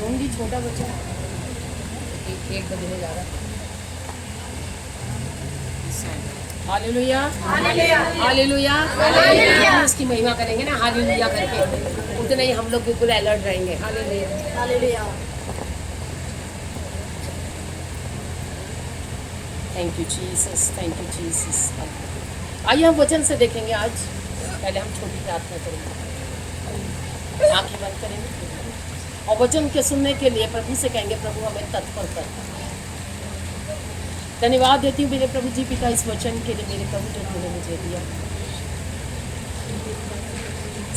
ढूंढी छोटा बच्चा एक बजने जा रहा है। Hallelujah hallelujah hallelujah. उसकी महिमा करेंगे ना हालेलुया करके, उतने ही हम लोग बिल्कुल अलर्ट रहेंगे। Hallelujah hallelujah. Thank you Jesus, thank you Jesus. आइए हम वचन से देखेंगे आज। पहले हम छोटी प्रार्थना करेंगे, आंखें बंद करेंगे और वचन के सुनने के लिए प्रभु से कहेंगे प्रभु हमें तत्पर कर। धन्यवाद देती हूँ मेरे प्रभु जी पिता इस वचन के लिए, मेरे प्रभु जो तूने मुझे दिया।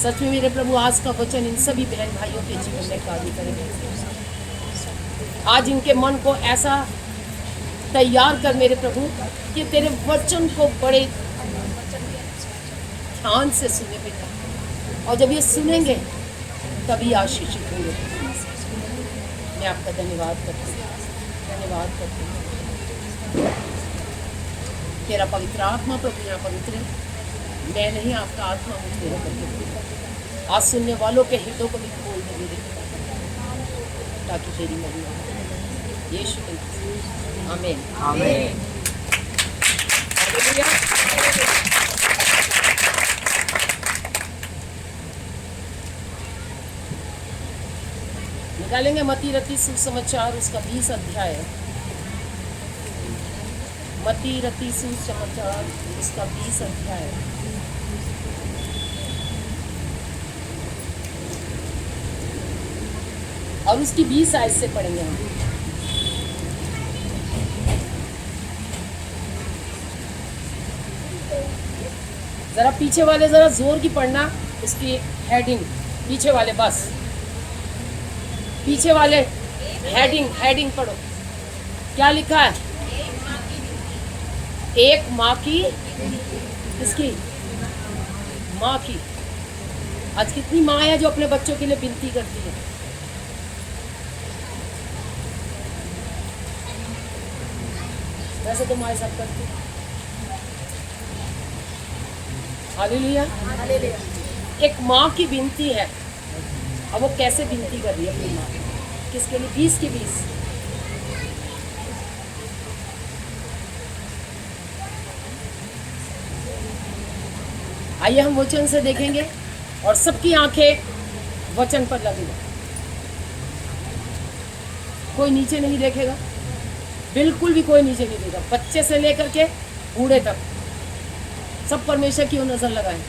सच में मेरे प्रभु आज का वचन इन सभी बहन भाइयों के जीवन में कार्य करेंगे। आज इनके मन को ऐसा तैयार कर मेरे प्रभु कि तेरे वचन को बड़े ध्यान से सुने बेटा, और जब ये सुनेंगे तभी आशीषित होंगे। मैं आपका धन्यवाद करती हूँ, धन्यवाद करती हूँ। तेरा पवित्र आत्मा प्रभु यहाँ पवित्र है, मैं नहीं आपका आत्मा मुझे करके आज सुनने वालों के हृदयों को भी खोल दे मेरे, ताकि तेरी महिमा हो। यीशु के नाम आमीन आमीन। निकालेंगे मत्ती रत्ती सुसमाचार उसका 20 अध्याय, मत्ती रत्ती सुसमाचार उसका 20 अध्याय। और उसकी 20 आयत से पढ़ेंगे हम। जरा पीछे वाले जरा जोर की पढ़ना, उसकी हेडिंग पीछे वाले, बस पीछे वाले हेडिंग पढ़ो। क्या लिखा है? एक माँ की, किसकी? माँ की। आज कितनी माँ है जो अपने बच्चों के लिए विनती करती है? वैसे तो माँ सब करती है। Hallelujah hallelujah. एक माँ की विनती है। अब वो कैसे विनती कर रही है अपनी माँ? किसके लिए? 20 की 20। आइए हम वचन से देखेंगे और सबकी आंखें वचन पर लगेगी। कोई नीचे नहीं देखेगा, बिल्कुल भी कोई नीचे नहीं देखेगा। बच्चे से लेकर के बूढ़े तक सब परमेश्वर की ओर नजर लगाएं,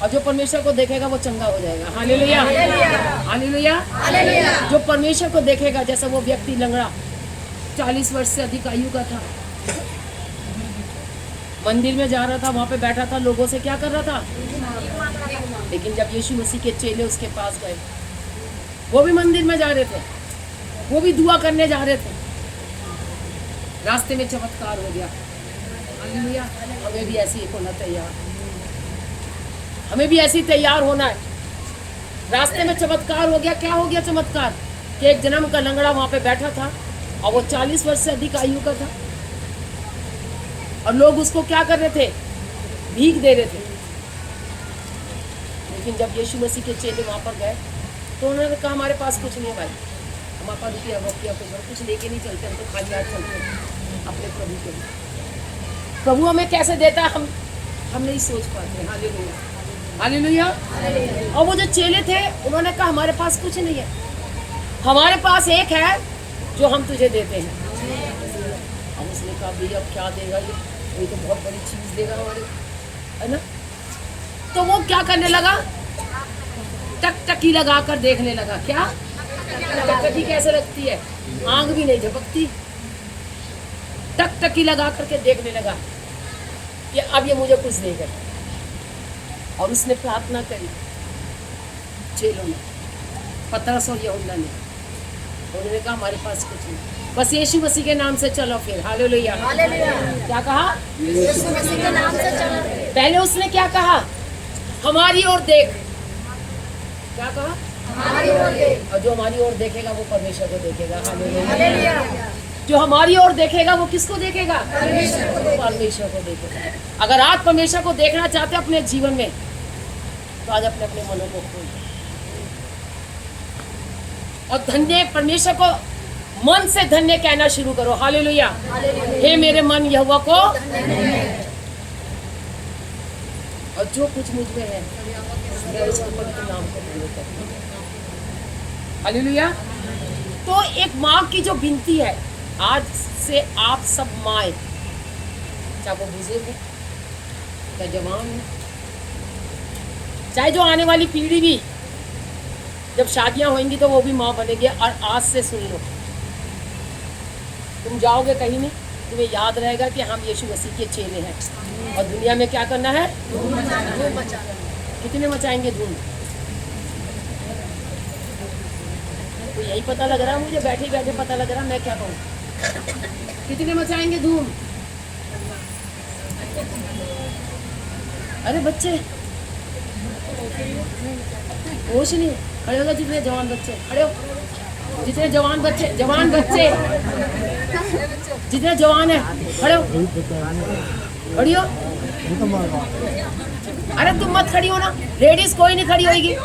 और जो परमेश्वर को देखेगा वो चंगा हो जाएगा। Hallelujah hallelujah hallelujah. जो परमेश्वर को देखेगा, जैसा वो व्यक्ति लंगड़ा 40 वर्ष से अधिक आयु का था, मंदिर में जा रहा था, वहां पे बैठा था, लोगों से क्या कर रहा था? लेकिन जब यीशु मसीह के चेले उसके पास गए, वो भी मंदिर में जा रहे थे, वो भी दुआ करने जा रहे थे, रास्ते में चमत्कार हो गया। हालेलुया। हमें भी ऐसे ही होना तैयार, हमें भी ऐसे ही तैयार होना है। रास्ते में चमत्कार हो गया। क्या हो गया चमत्कार? कि एक जन्म का लंगड़ा वहां पे बैठा था और वो 40 वर्ष से अधिक आयु का था, और लोग उसको क्या कर रहे थे? भीख दे रहे थे। लेकिन जब यीशु मसीह के चेले वहां पर गए तो उन्होंने कहा हमारे पास कुछ नहीं है भाई, हमारे पास रुपया कुछ लेके नहीं चलते, हम तो खाली हाथ चलते हैं अपने प्रभु के लिए। प्रभु हमें कैसे देता है हम नहीं सोच पाते। Hallelujah hallelujah. और वो जो चेले थे उन्होंने कहा हमारे पास कुछ नहीं है, हमारे पास एक है जो हम तुझे देते हैं। अब उसने कहा भैया अब क्या देगा ये तो बहुत बड़ी चीज देगा हमारे, है ना? तो वो क्या करने लगा? टकटकी लगा कर देखने लगा। क्या टकटकी कैसे लगती है? आंख भी नहीं झपकती। टकटकी लगा करके देखने लगा कि अब ये मुझे कुछ देगा। और उसने प्रार्थना करी, चेलों ने, पतरस और यूहन्ना ने। उन्होंने कहा हमारे पास कुछ नहीं, बस यीशु मसीह के नाम से चलो। फिर हालेलुया हालेलुया। क्या कहा? यीशु मसीह के नाम से चलो। पहले उसने क्या कहा? हमारी ओर देख। क्या कहा? हमारी ओर देख। और जो हमारी ओर देखेगा वो परमेश्वर को देखेगा। हालेलुया। जो हमारी ओर देखेगा वो किसको देखेगा? परमेश्वर को देखेगा। अगर आज परमेश्वर को देखना चाहते हैं अपने जीवन में, तो आज अपने अपने मनों को खोल और धन्य परमेश्वर को मन से धन्य कहना शुरू करो। हालेलुया। हे मेरे मन यहोवा को, और जो कुछ मुझ में है मैं उसके पवित्र नाम को धन्य करती हूं। हालेलुया। तो एक माँ की जो विनती है, आज से आप सब माए, चाहे वो बुजुर्ग है, चाहे जवान है, चाहे जो आने वाली पीढ़ी भी, जब शादियां होंगी तो वो भी माँ बनेगी। और आज से सुन लो, तुम जाओगे कहीं नहीं, तुम्हें याद रहेगा कि हम यीशु मसीह के चेले हैं और दुनिया में क्या करना है, धूम मचाना। कितने मचाएंगे धूम? तो यही पता लग रहा है मुझे, बैठे बैठे पता लग रहा है, मैं क्या कहूँ, कितने मचाएंगे धूम? अरे बच्चे होश नहीं, खड़े हो गए जितने जवान बच्चे, खड़े हो, जितने जवान बच्चे जितने जवान है खड़े हो, खड़ी हो। अरे तुम मत खड़ी हो ना, लेडीज कोई नहीं खड़ी होगी।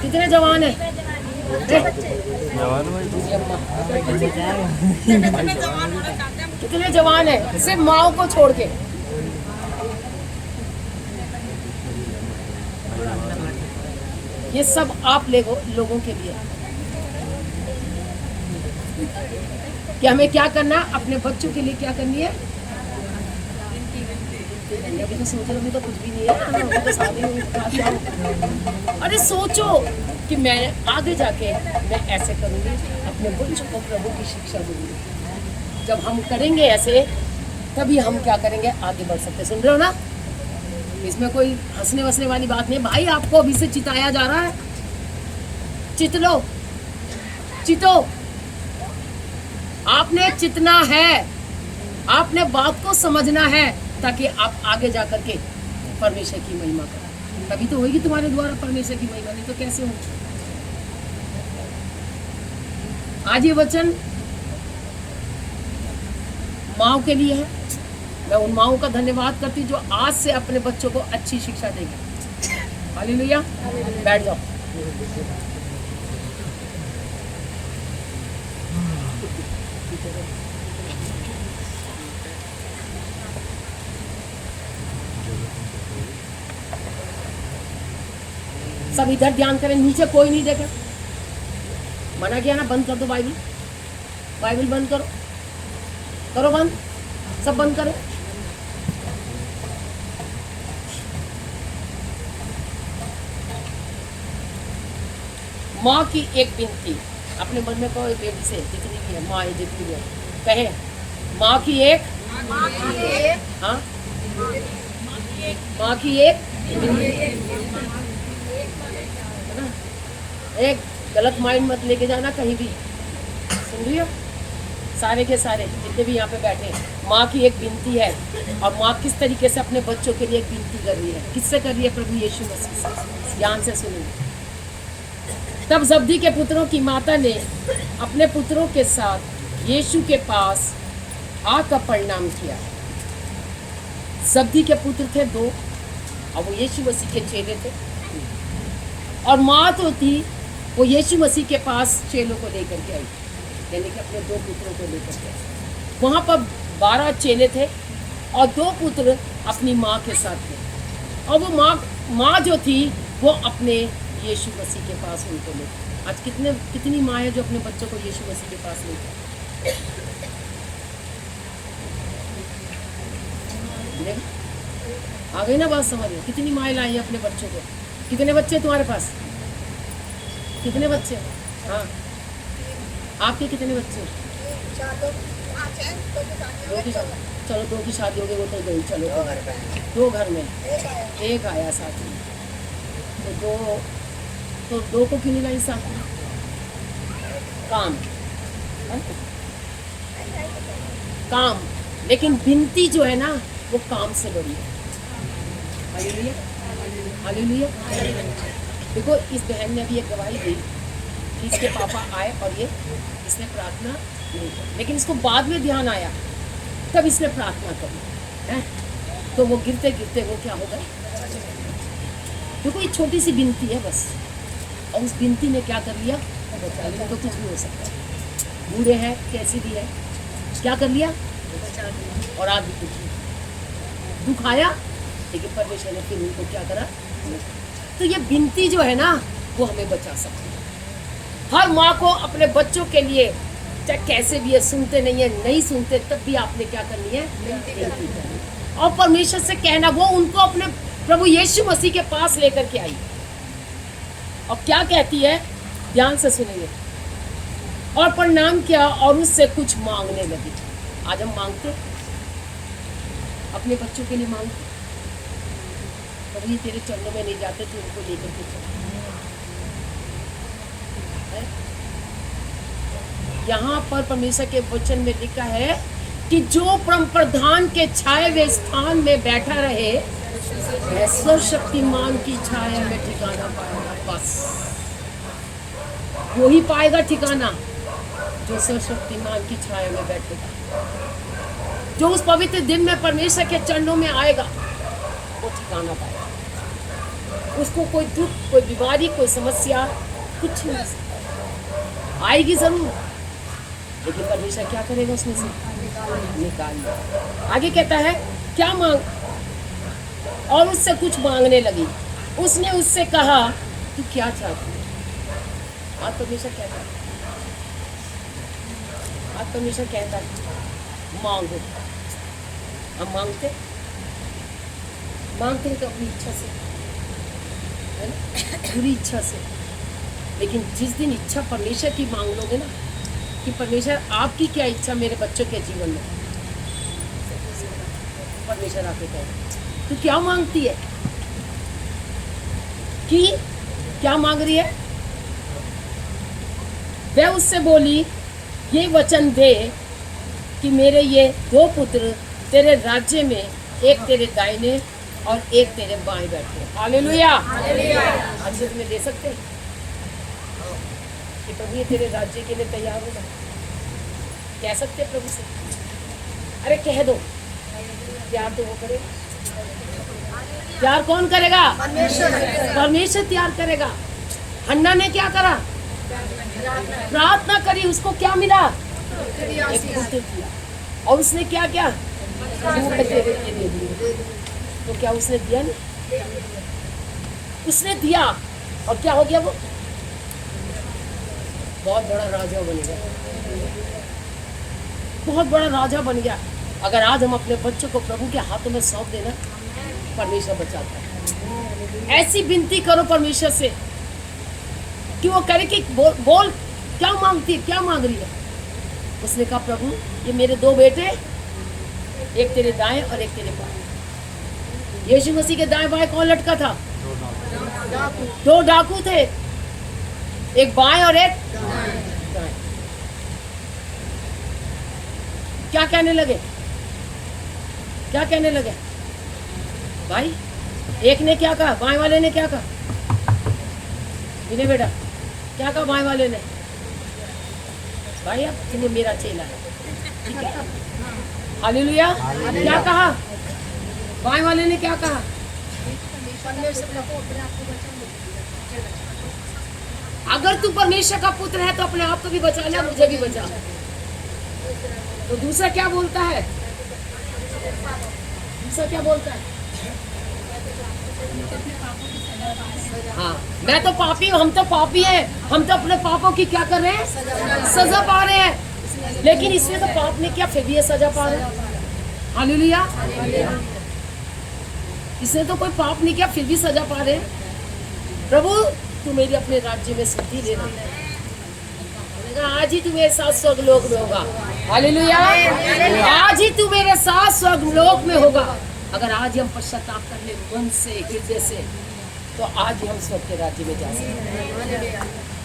कितने जवान है? कितने जवान है सिर्फ माओ को छोड़ के? ये सब आप लोगों के लिए कि हमें क्या करना, अपने बच्चों के लिए क्या करनी है। अभी तो सोचो, अभी तो कुछ भी नहीं है, तो शादी। अरे सोचो कि मैं आगे जाके मैं ऐसे करूँगी, अपने बच्चों को प्रभु की शिक्षा दूंगी। जब हम करेंगे ऐसे, तभी हम क्या करेंगे, आगे बढ़ सकते। सुन रहे हो ना? इसमें कोई हंसने वसने वाली बात नहीं भाई। आपको अभी से चिताया जा रहा है, चित लो, चितो। आपने चितना है, आपने बात को समझना है, ताकि आप आगे जा करके परमेश्वर की महिमा करें। तभी तो होगी तुम्हारे द्वारा परमेश्वर की महिमा, नहीं तो कैसे हो। आज ये वचन माओ के लिए है। मैं उन माओं का धन्यवाद करती हूँ जो आज से अपने बच्चों को अच्छी शिक्षा देंगे। हालेलुया। बैठ जाओ। सब इधर ध्यान करें, नीचे कोई नहीं देखे। मना किया ना, बंद कर दो बाइबल, बाइबल बंद करो, करो बंद, सब बंद करो। माँ की एक विनती अपने मन में कहो, बेटी से जितनी भी है, माँ जितनी भी है, कहे माँ की एक, हाँ, माँ की एक, एक गलत माइंड मत लेके जाना कहीं भी। सुन रही हो? सारे के सारे जितने भी यहाँ पे बैठे, माँ की एक विनती है। और माँ किस तरीके से अपने बच्चों के लिए एक विनती कर रही है, किससे कर रही है? प्रभु यीशु मसीह से। ध्यान से सुनिए। तब जब्दी के पुत्रों की माता ने अपने पुत्रों के साथ यीशु के पास आकर प्रणाम किया। जब्दी के पुत्र थे 2 और वो यीशु मसीह के चेले थे। और माँ तो थी, वो यीशु मसीह के पास चेलों को लेकर के आई, यानी कि अपने 2 पुत्रों को लेकर के आई। वहाँ पर 12 चेले थे और 2 पुत्र अपनी माँ के साथ थे। और वो माँ जो थी वो अपने यीशु मसीह के पास उनको लेकर। आज कितनी माँ है जो अपने बच्चों को यीशु मसीह के पास लेकर। आ गई ना बात समझ में? कितनी माँ लाई है अपने बच्चों को। कितने बच्चे तुम्हारे पास? कितने बच्चे? हाँ, आपके कितने बच्चे? 2 की शादी। चलो 2 की शादी हो गई, वो तो गई। चलो 2 घर में, एक आया साथ में, तो 2 को क्यों नहीं लाई साथ में? काम। लेकिन विनती जो है ना, वो काम से बड़ी है। Hallelujah, hallelujah. देखो, इस बहन ने अभी एक गवाही दी कि इसके पापा आए और इसने प्रार्थना नहीं की, लेकिन इसको बाद में ध्यान आया, तब इसने प्रार्थना करी है। तो वो गिरते गिरते वो क्या हो गए। देखो, ये छोटी सी विनती है बस, और उस बिनती ने क्या कर लिया, बचा लिया। तो कुछ भी हो सकता है, बूढ़े हैं, कैसी भी है, क्या कर लिया, और आज भी कुछ दुख आया, लेकिन परमेश्वर ने फिर उनको क्या करा। तो ये बिनती जो है ना, वो हमें बचा सकती है। हर माँ को अपने बच्चों के लिए, चाहे कैसे भी है, सुनते नहीं है, नहीं सुनते, तब भी आपने क्या करनी है, बिनती करनी। और परमेश्वर से कहना, वो उनको अपने प्रभु यीशु मसीह के पास लेकर के आई। और क्या कहती है, ध्यान से सुनेंगे। और परिणाम क्या, और उससे कुछ मांगने लगी। आज हम मांगते, अपने बच्चों के लिए मांगते, प्रभु ये तेरे चरणों में नहीं जाते, तो उनको लेकर के चल। यहाँ पर परमेश्वर के वचन में लिखा है कि जो परम प्रधान के छाए हुए स्थान में बैठा रहे, वह सर्वशक्तिमान की छाया में ठिकाना पाएगा। बस वही पाएगा ठिकाना जो सर्वशक्तिमान की छाया में बैठेगा, जो उस पवित्र दिन में परमेश्वर के चरणों में आएगा, वो ठिकाना पाएगा। उसको कोई दुख, कोई बीमारी, कोई समस्या कुछ नहीं सकता। आएगी जरूर, लेकिन परमेश्वर क्या करेगा, उसमें से निकाल लेगा। आगे कहता है, क्या मांग, और उससे कुछ मांगने लगी। उसने उससे कहा, तू क्या चाहती है। आज परमेश्वर कहता है, आज परमेश्वर कहता है मांगो। हम मांगते हैं तो अपनी इच्छा से, है ना, पूरी इच्छा से। लेकिन जिस दिन इच्छा परमेश्वर की मांग लोगे ना, कि परमेश्वर आपकी क्या इच्छा मेरे बच्चों के जीवन में, परमेश्वर आके कहे तू क्या मांगती है, कि क्या मांग रही है। वह उससे बोली, ये वचन दे कि मेरे ये 2 पुत्र तेरे राज्य में, एक तेरे दाहिने और एक तेरे बाएं बैठे। हालेलुया। आज तुम्हें दे सकते हैं कि प्रभु ये तेरे राज्य के लिए तैयार हो जाए, कह सकते हैं प्रभु से। अरे कह दो, प्यार तो वो करेगा। प्यार कौन करेगा, परमेश्वर तैयार करेगा। हन्ना ने क्या करा, प्रार्थना करी, उसको क्या मिला, एक पुत्र दिया। और उसने क्या किया, तो क्या उसने दिया नहीं, उसने दिया, और क्या हो गया, वो बहुत बड़ा राजा बन गया, बहुत बड़ा राजा बन गया। अगर आज हम अपने बच्चों को प्रभु के हाथों में सौंप देना, परमेश्वर बचाता है। ऐसी विनती करो परमेश्वर से कि वो करे कि बोल क्या मांगती है, क्या मांग रही है। उसने कहा, प्रभु ये मेरे 2 बेटे, एक तेरे दाएं और एक तेरे बाएं। यीशु मसीह के दाएं बाएं कौन लटका था, 2 डाकू थे, एक बाएं और एक दाएं। क्या कहने लगे, क्या कहने लगे भाई, एक ने क्या कहा, बाएं वाले ने क्या कहा, विनय बेटा क्या कहा बाएं वाले ने, भाई अब तुम्हें मेरा चेला है, ठीक है। हालेलुया। क्या कहा, बाएं वाले ने क्या कहा, अगर तू परमेश्वर का पुत्र है तो अपने आप को भी बचा ले, मुझे भी बचा। तो दूसरा क्या बोलता है, दूसरा क्या बोलता है, हाँ मैं तो पापी हूँ, हम तो पापी हैं, हम तो अपने पापों की क्या कर रहे हैं, सजा पा रहे हैं। लेकिन इसमें तो पाप ने क्या, फिर भी ये सजा पा रहे हैं। हालेलुया। इसने तो कोई पाप नहीं किया, फिर भी सजा पा रहे हैं। प्रभु तू मेरी अपने राज्य में सुधि देना, आज ही तू मेरे साथ स्वर्गलोक में होगा। हालेलुया। आज ही तू मेरे साथ स्वर्गलोक में होगा। अगर आज हम पश्चाताप कर ले मन से, हृदय से, तो आज ही हम स्वर्ग के राज्य में जा सकते।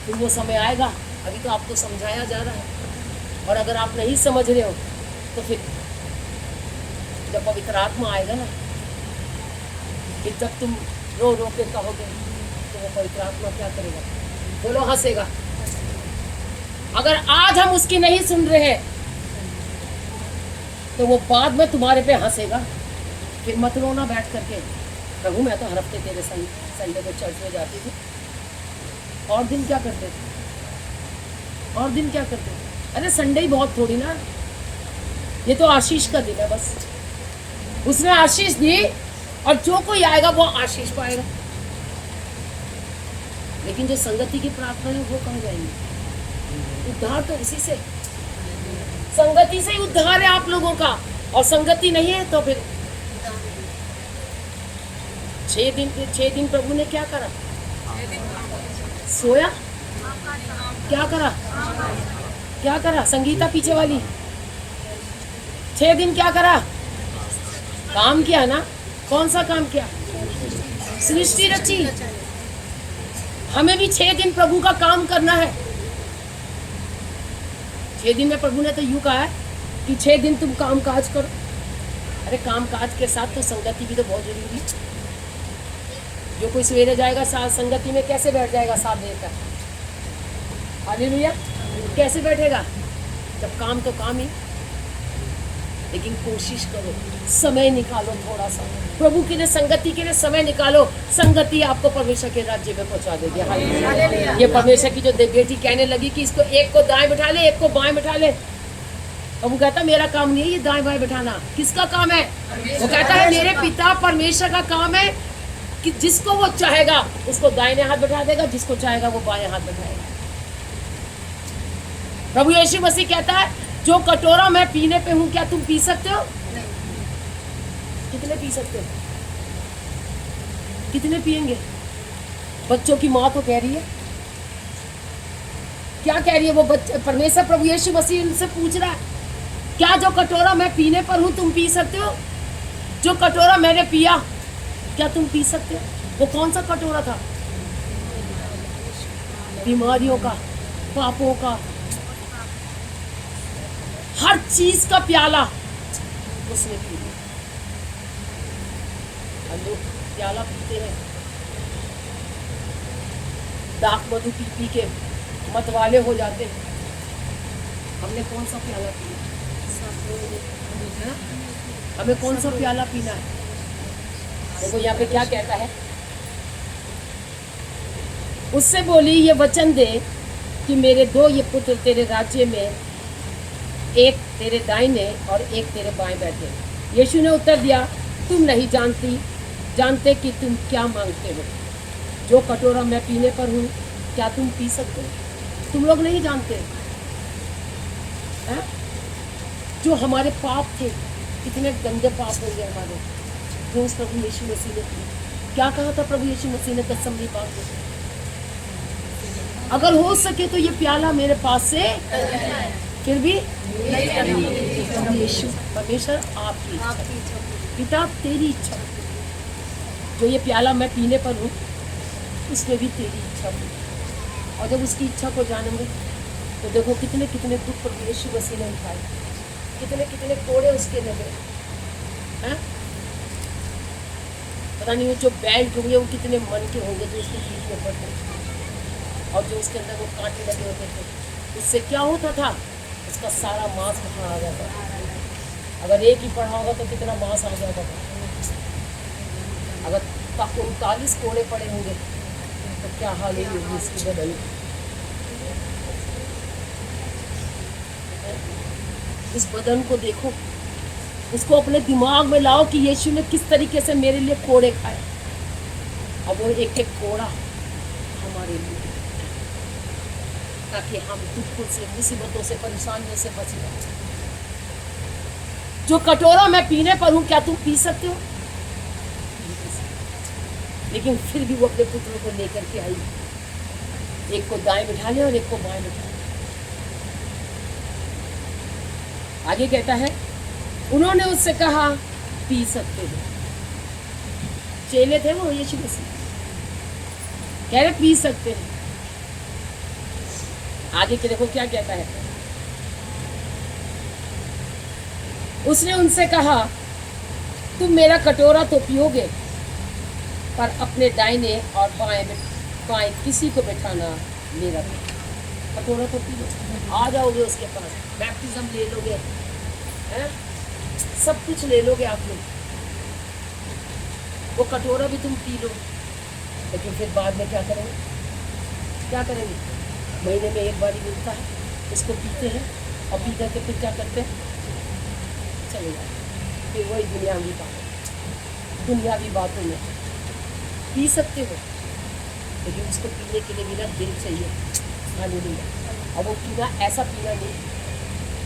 फिर वो समय आएगा, अभी तो आपको समझाया जा रहा है, और अगर आप नहीं समझ रहे हो तो फिर जब पवित्र आत्मा आएगा ना, कि जब तुम रो रो के कहोगे, तो वो पवित्र आत्मा क्या करेगा, बोलो हंसेगा। अगर आज हम उसकी नहीं सुन रहे हैं, तो वो बाद में तुम्हारे पे हंसेगा। फिर मत रोना बैठ करके, प्रभु मैं तो हर हफ्ते तेरे संडे को चर्च में जाती थी, और दिन क्या करते थे? और दिन क्या करते थे? अरे संडे ही बहुत थोड़ी ना, ये तो आशीष का दिन है बस। उसने आशीष दी और जो कोई आएगा वो आशीष पाएगा। लेकिन जो संगति की प्रार्थना है वो कहाँ जाएंगे? उद्धार तो इसी से, संगति से ही उद्धार है आप लोगों का। और संगति नहीं है तो फिर 6 दिन प्रभु ने क्या करा? सोया? क्या करा? क्या करा? संगीता पीछे वाली 6 दिन क्या करा? काम किया ना। कौन सा काम किया? सृष्टि रची। हमें भी 6 दिन प्रभु का काम करना है। 6 दिन में प्रभु ने तो यूं कहा है कि 6 दिन तुम काम काज करो। अरे काम काज के साथ तो संगति भी तो बहुत जरूरी है। जो कोई सवेरे जाएगा संगति में कैसे बैठ जाएगा 7 देर तक? हालेलुया। कैसे बैठेगा? जब काम तो काम ही। लेकिन कोशिश करो, समय निकालो थोड़ा सा प्रभु के लिए, संगति के लिए समय निकालो। संगति आपको परमेश्वर के राज्य में पहुंचा देगी। हालेलुया। ये परमेश्वर की जो बेटी कहने लगी कि इसको एक को दाएं बिठा ले, एक को बाएं बिठा ले। अब वो कहता मेरा काम नहीं है ये दाएं बाएं बिठाना। किसका काम है? वो कहता है मेरे पिता परमेश्वर का काम है कि जिसको वो चाहेगा उसको दाहिने हाथ बैठा देगा, जिसको चाहेगा वो बाएं हाथ बैठाएगा। प्रभु यीशु मसीह कहता है जो कटोरा मैं पीने पे हूं क्या तुम पी सकते हो? कितने पी सकते हो? कितने पिएंगे? बच्चों की माँ तो कह रही है, क्या कह रही है वो बच्चे? परमेश्वर प्रभु यीशु मसीह उनसे पूछ रहा है क्या जो कटोरा मैं पीने पर हूं तुम पी सकते हो? जो कटोरा मैंने पिया क्या तुम पी सकते हो? वो कौन सा कटोरा था? बीमारियों का, पापों का, हर चीज का प्याला उसने पी लिया। हम लोग प्याला पीते हैं, दाख मधु पी पी के मतवाले हो जाते हैं। हमने कौन सा प्याला पिया? हमें कौन सा प्याला पीना है? देखो यहाँ पे क्या कहता है, उससे बोली ये वचन दे कि मेरे 2 ये पुत्र तेरे राज्य में एक तेरे दाहिने और एक तेरे बाएं बैठे। यीशु ने उत्तर दिया तुम नहीं जानते कि तुम क्या मांगते हो। जो कटोरा मैं पीने पर हूँ क्या तुम पी सकते हो? तुम लोग नहीं जानते है? जो हमारे पाप थे, कितने गंदे पाप हो गए हमारे, जो उस प्रभु यीशु मसीह ने किया। क्या कहा था प्रभु यीशु मसीह ने गत्सेमनी बाग में? अगर हो सके तो ये प्याला मेरे पास से, फिर भी यीशु परमेश्वर आपकी इच्छा, पिता तेरी इच्छा। जो ये प्याला मैं पीने पर हूँ उसमें भी तेरी इच्छा हुई। और जब उसकी इच्छा को जानेंगे तो देखो कितने कितने दुख प्रभु यीशु मसीह ने उठाए, कितने कितने कोड़े उसके लगे हैं। पता नहीं वो जो बैंड होंगे वो कितने मन के होंगे जो उसके पीठ में पड़ते, और जो उसके अंदर वो कांटे लगे होते थे। उससे क्या होता था? उसका सारा मांस बाहर आ जाता था। अगर एक ही पड़ा होगा तो कितना मांस आ जाता था। अगर 39 कोड़े पड़े होंगे तो क्या हाल होगी इसकी बदल। इस बदन को देखो, उसको अपने दिमाग में लाओ कि यीशु ने किस तरीके से मेरे लिए कोड़े खाए। अब वो एक एक कोड़ा हमारे लिए, ताकि हम दुखों से, मुसीबतों से, परेशानियों से बच जाए। जो कटोरा मैं पीने पर हूँ क्या तुम पी सकते हो? लेकिन फिर भी वो अपने पुत्रों को लेकर के आई, एक को दाएं बिठा ले और एक को बाएं बिठा ले। आगे कहता है उन्होंने उससे कहा पी सकते हो। चेले थे वो यीशु मसीह, कह रहे पी सकते हैं। आगे के देखो क्या कहता है, उसने उनसे कहा तुम मेरा कटोरा तो पियोगे पर अपने दाहिने और बाएं किसी को बैठाना मेरा भी। कटोरा तो पी लो, आ जाओगे उसके पास, बैप्टिज्म ले लोगे, हैं? सब कुछ ले लोगे आप लोग। वो कटोरा भी तुम पी लो, लेकिन फिर बाद में क्या करोगे? क्या करेंगे? महीने में एक बार ही मिलता है, इसको पीते हैं और पी करके फिर क्या करते हैं? चले जाते हैं। फिर वही दुनियावी बातों में पी सकते हो, लेकिन उसको पीने के लिए भी ना दिल चाहिए। हालेलुया। और वो पीना ऐसा पीना नहीं,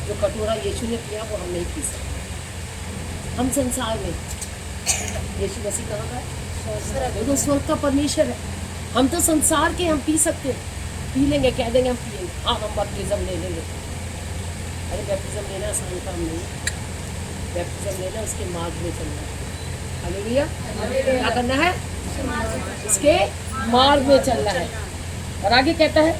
जो कटोरा यीशु ने पिया वो हम नहीं पी सकते। हम संसार में, यीशु मसीह कहाँ का है? वो तो स्वर्ग का परमेश्वर है। हम तो संसार के, हम पी सकते हैं, पी लेंगे, कह देंगे हम पिएंगे, हाँ हम बैप्टिज्म ले लेंगे। अरे बैप्टिज्म लेना आसान काम नहीं है। बैप्टिज्म लेना उसके मार्ग में चलना है। हालेलुया। क्या करना है? इसके मार्ग में चलना है। और आगे कहता है,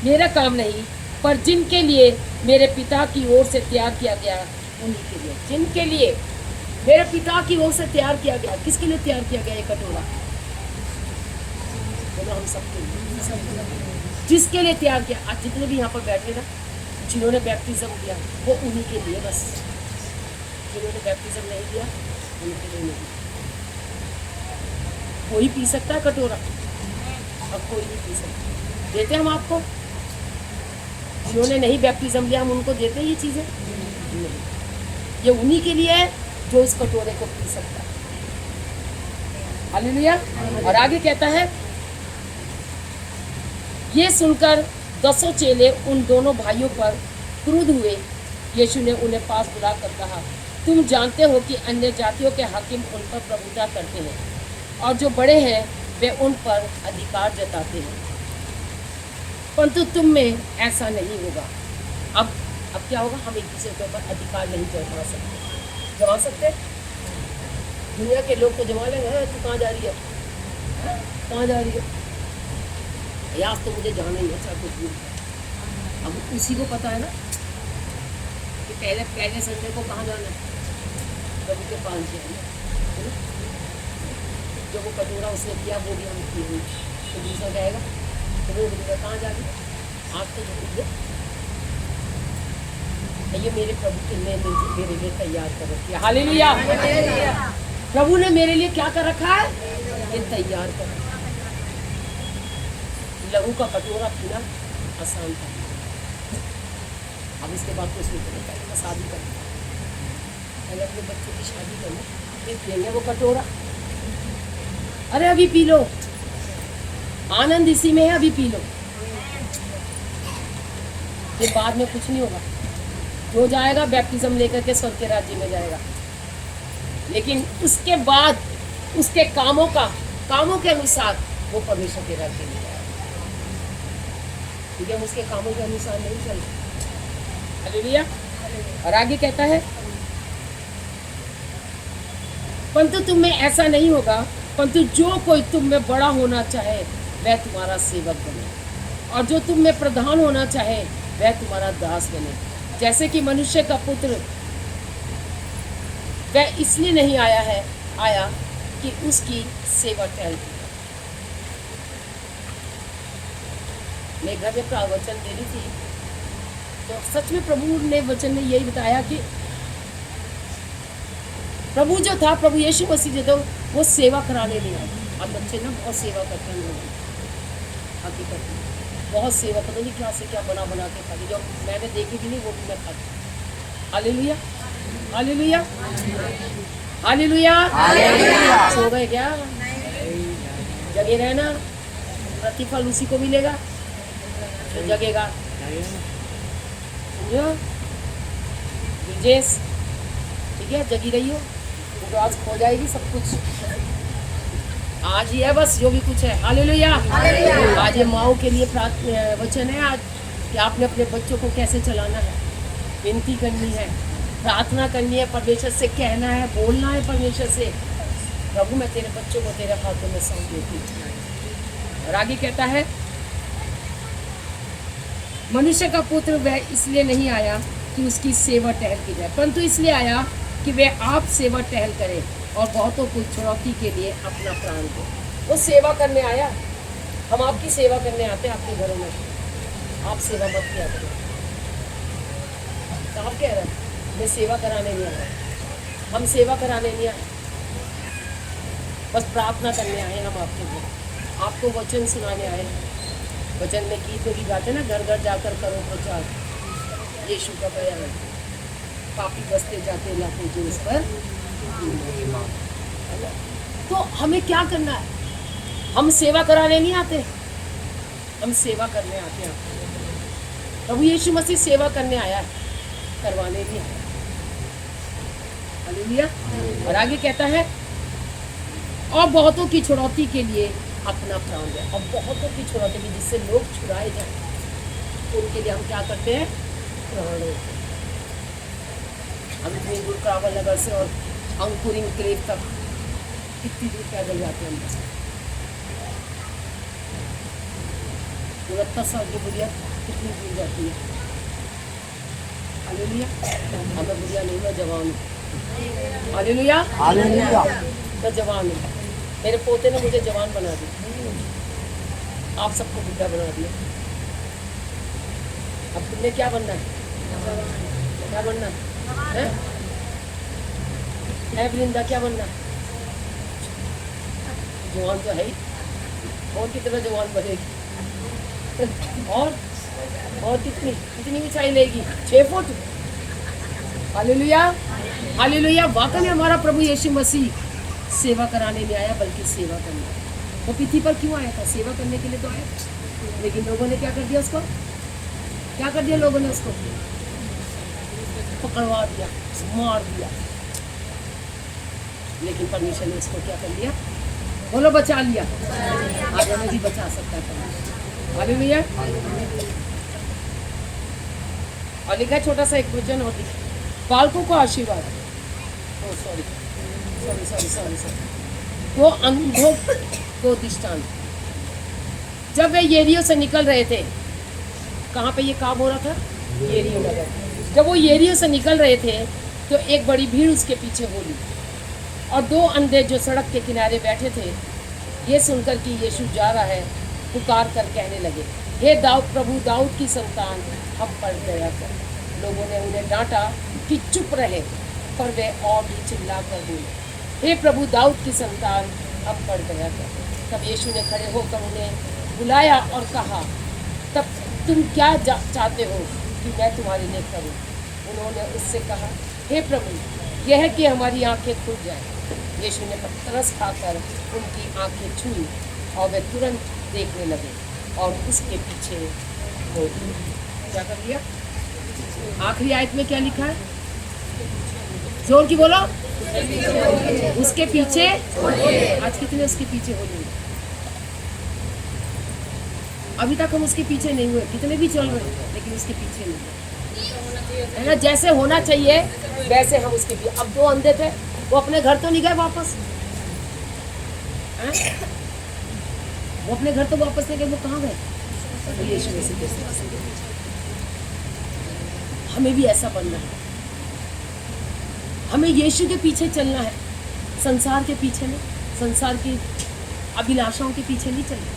मेरा काम नहीं, पर जिनके लिए मेरे पिता की ओर से तैयार किया गया उन्हीं के लिए। जिनके लिए मेरे पिता की ओर से तैयार किया गया। किसके लिए तैयार किया गया ये कटोरा? बोलो हम सबके लिए। जिसके लिए तैयार किया, आज जितने भी यहाँ पर बैठे ना, जिन्होंने बैप्टिज्म दिया वो उन्हीं के लिए बस। जिन्होंने बैप्टिज्म नहीं दिया उनके लिए नहीं। कोई पी सकता है कटोरा और कोई नहीं पी सकता। देते हम आपको? जिन्होंने नहीं बैप्टिज्म लिया हम उनको देते ये चीज़ें नहीं। ये उन्हीं के लिए है जो इस कटोरे को पी सकता है। हालेलुया। और आगे कहता है, ये सुनकर 10 चेले उन दोनों भाइयों पर क्रुद्ध हुए। यीशु ने उन्हें पास बुलाकर कहा, तुम जानते हो कि अन्य जातियों के हाकिम उन पर प्रभुता करते हैं और जो बड़े हैं वे उन पर अधिकार जताते हैं, परंतु तुम में ऐसा नहीं होगा। अब क्या होगा? हम एक दूसरे के ऊपर अधिकार नहीं जमा सकते। दुनिया के लोग तो जमा लेंगे, तू कहाँ जा रही है, कहाँ जा रही है, यार तो मुझे जाना ही अच्छा कुछ भी। अब उसी को पता है ना कि पहले संडे को कहाँ जाना है, प्रभु के पास जाना है। जो वो कटोरा उसने किया वो भी हम किए, तो दूसरा जाएगा तो वो बोलेगा कहाँ जा रही है, आज तो जो ये मेरे प्रभु के लिए मेरे लिए तैयार कर रखी है। हालेलुया। प्रभु ने मेरे लिए क्या कर रखा है? ये तैयार कर रखा है। लहू का कटोरा पीना आसान था। अब इसके बाद कुछ नहीं करेगा, शादी करना, पहले अपने बच्चों की शादी करना, फिर पिएंगे वो कटोरा। अरे अभी पी लो, आनंद इसी में है, अभी पी लो, फिर बाद में कुछ नहीं होगा। जो जाएगा बैप्टिज्म लेकर के स्वर्ग के राज्य में जाएगा, लेकिन उसके बाद उसके कामों के अनुसार वो परमेश्वर के राज्य में जाएगा। ठीक है, उसके कामों के अनुसार नहीं चलता। हालेलुया। और आगे कहता है, परंतु तुम में ऐसा नहीं होगा, परंतु जो कोई तुम में बड़ा होना चाहे वह तुम्हारा सेवक बने, और जो तुम में प्रधान होना चाहे वह तुम्हारा दास बने। जैसे कि मनुष्य का पुत्र वह इसलिए नहीं आया कि उसकी सेवा टहल की। मैं घर में प्रवचन दे रही थी, तो सच में प्रभु ने वचन में यही बताया कि प्रभु जो था, प्रभु यीशु मसीह जो था, वो सेवा कराने नहीं आए। अब बच्चे ना बहुत सेवा करते हैं, हकीकत में बहुत सेवा, पता नहीं क्या से क्या बना के खाती, जो मैंने देखी भी नहीं वो भी मैं खाती। Hallelujah, hallelujah, hallelujah. सो गए क्या? जगे रहना, प्रतिफल उसी को मिलेगा जो जगेगा। समझो विजेश, ठीक है, जगी रही हो, तो आज खो जाएगी सब कुछ। आज ही है बस जो भी कुछ है। हालेलुया। आज ये माओ के लिए वचन है आज कि आपने अपने बच्चों को कैसे चलाना है, विनती करनी है, प्रार्थना करनी है, परमेश्वर से कहना है, बोलना है परमेश्वर से, प्रभु मैं तेरे बच्चों को तेरे हाथों में सौंप देती हूँ। और आगे कहता है, मनुष्य का पुत्र वह इसलिए नहीं आया कि उसकी सेवा टहल की जाए, परंतु इसलिए आया कि वह आप सेवा टहल करे और बहुतों को छुड़ौती के लिए अपना प्राण दे। वो सेवा करने आया, हम आपकी सेवा करने आते हैं आपके घरों में, आप सेवा मत किया करें। आप कह रहे हैं मैं सेवा कराने नहीं आया, हम सेवा कराने नहीं आए, बस प्रार्थना करने आए हम आपके घर, आपको वचन सुनाने आए, वचन में गीत में भी गाते ना, घर घर जाकर करो प्रचार यीशु का बयान, पापी बसते जाते लाखों जो इस पर। तो हमें क्या करना है? हम सेवा कराने नहीं आते, हम सेवा करने आते हैं। प्रभु यीशु मसीह सेवा करने आया है, करवाने नहीं आया। हालेलुया। और आगे कहता है और बहुतों की छुड़ौती के लिए अपना प्राण दे। और बहुतों की छुड़ौती की, जिससे लोग छुड़ाए जाए, उनके लिए हम क्या करते हैं? प्राण। हम इतनी दूर कावल नगर से और अंकुर इंक्लेव तक कितनी दूर पैदल जाते हैं हम? 69 साल की बुढ़िया कितनी दूर जाती है? हालेलुया। हमें बुढ़िया नहीं, मैं जवान हूँ। हालेलुया। हालेलुया। मैं जवान हूँ। मेरे पोते ने मुझे जवान बना दिया, आप सबको बुढ़ा बना दिया। अब तुमने क्या बनना है? क्या बनना है? वृंदा क्या बनना है? जवान तो है ही, और कितना जवान बनेगी? और कितनी ऊंचाई लेगी? 6 फुट। हालेलुया। हालेलुया। वाकई में हमारा प्रभु यीशु मसीह सेवा कराने नहीं आया, बल्कि सेवा करने। वो पृथ्वी पर क्यों आया था? सेवा करने के लिए तो आया था। लेकिन लोगों ने क्या कर दिया उसको? क्या कर दिया लोगों ने उसको? पकड़वा दिया, मार दिया। लेकिन परमेश्वर ने उसको क्या कर लिया? बोलो, बचा लिया। आज हमें भी बचा सकता है परमेश्वर। हालेलुया। और लिखा है छोटा सा एक वचन और लिखा, बालकों को आशीर्वाद। सॉरी, वो अंधों को दृष्टांत। जब वे यरीहो से निकल रहे थे, कहाँ पे ये काम हो रहा था? यरीहो नगर। जब वो यरीहो से निकल रहे थे तो एक बड़ी भीड़ उसके पीछे हो ली, और 2 अंधे जो सड़क के किनारे बैठे थे, ये सुनकर कि यीशु जा रहा है, पुकार कर कहने लगे, हे दाऊद, प्रभु दाऊद की संतान, हम पर दया कर। लोगों ने उन्हें डांटा कि चुप रहे, पर वे और भी चिल्ला कर बोले, हे प्रभु दाऊद की संतान, हम पर दया कर। तब यीशु ने खड़े होकर उन्हें बुलाया और कहा, तब तुम क्या चाहते हो कि मैं तुम्हारे लिए करूं? उन्होंने उससे कहा, हे प्रभु, यह है कि हमारी आंखें खुल जाए। यीशु ने तरस खाकर उनकी आंखें छुई, और वे तुरंत देखने लगे, और उसके पीछे हो गए। क्या कर लिया? आखिरी आयत में क्या लिखा है? जोर की बोलो। उसके पीछे। आज कितने उसके पीछे हो गए? अभी तक हम उसके पीछे नहीं हुए, कितने भी चल रहे हैं, लेकिन उसके पीछे नहीं है ना। जैसे होना चाहिए वैसे हम उसके पीछे। अब 2 अंधे थे, वो अपने घर तो नहीं गए वापस, वो अपने घर तो वापस नहीं गए, वो कहाँ गए? यीशु मसीह के पास। हमें भी ऐसा बनना है, हमें यीशु के पीछे चलना है, संसार के पीछे नहीं, संसार की अभिलाषाओं के पीछे नहीं चलना।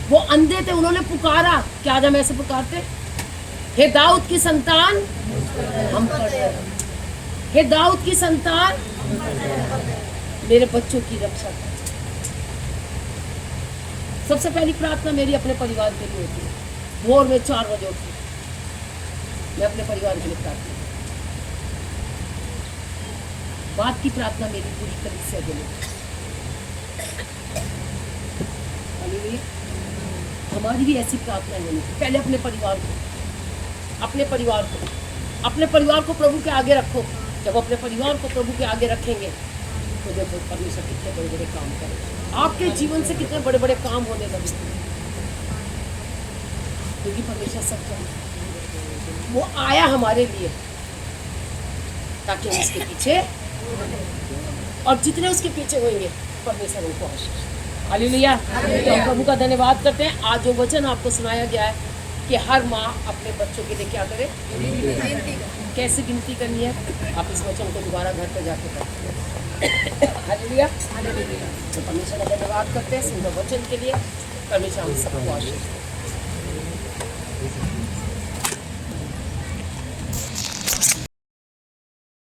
वो अंधे थे, उन्होंने पुकारा, क्या आज हम ऐसे पुकारते? हे दाऊद की संतान, हम पर दया कर। हे दाऊद की संतान, मेरे बच्चों की रक्षा कर। सबसे पहली प्रार्थना मेरी अपने परिवार के लिए होती है। भोर में 4 बजे उठी, मैं अपने परिवार के लिए प्रार्थना। बाद की प्रार्थना मेरी पूरी कलीसिया के लिए। हमारी भी ऐसी प्रार्थना होनी चाहिए। पहले अपने परिवार को प्रभु के आगे रखो। जब अपने परिवार को प्रभु के आगे रखेंगे तो देखो परमेश्वर कितने बड़े बड़े काम करेगा। आपके जीवन से कितने बड़े बड़े काम होने लगे, क्योंकि परमेश्वर सब जानता। वो आया हमारे लिए ताकि हम उसके पीछे, और जितने उसके पीछे होंगे परमेश्वर उनको आशीष। हालेलुया। तो प्रभु का धन्यवाद करते हैं। आज जो वचन आपको सुनाया गया है कि हर माँ अपने बच्चों के लिए क्या करे, कैसे गिनती करनी है, आप इस वचन को दोबारा घर पर जाके करें। हालेलुया। तो परमेश्वर का धन्यवाद करते हैं सुंदर वचन के लिए। परमेश्वर हम सबको आशीष।